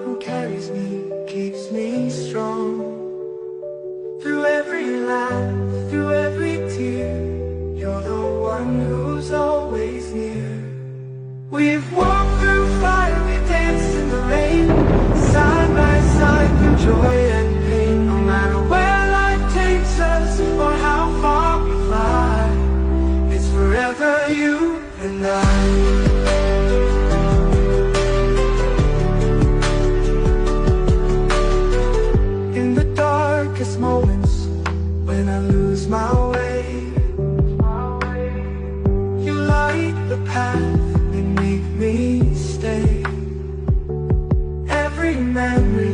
who carries me, keeps me strong. Through every laugh, through every tear, you're the one who's always near. We've walked through fire, we danced in the rain, side by side through joy and pain. No matter where life takes us or how far we fly, it's forever you and I. In the darkest moments, when I lose my way, you light the path and make me stay. Every memory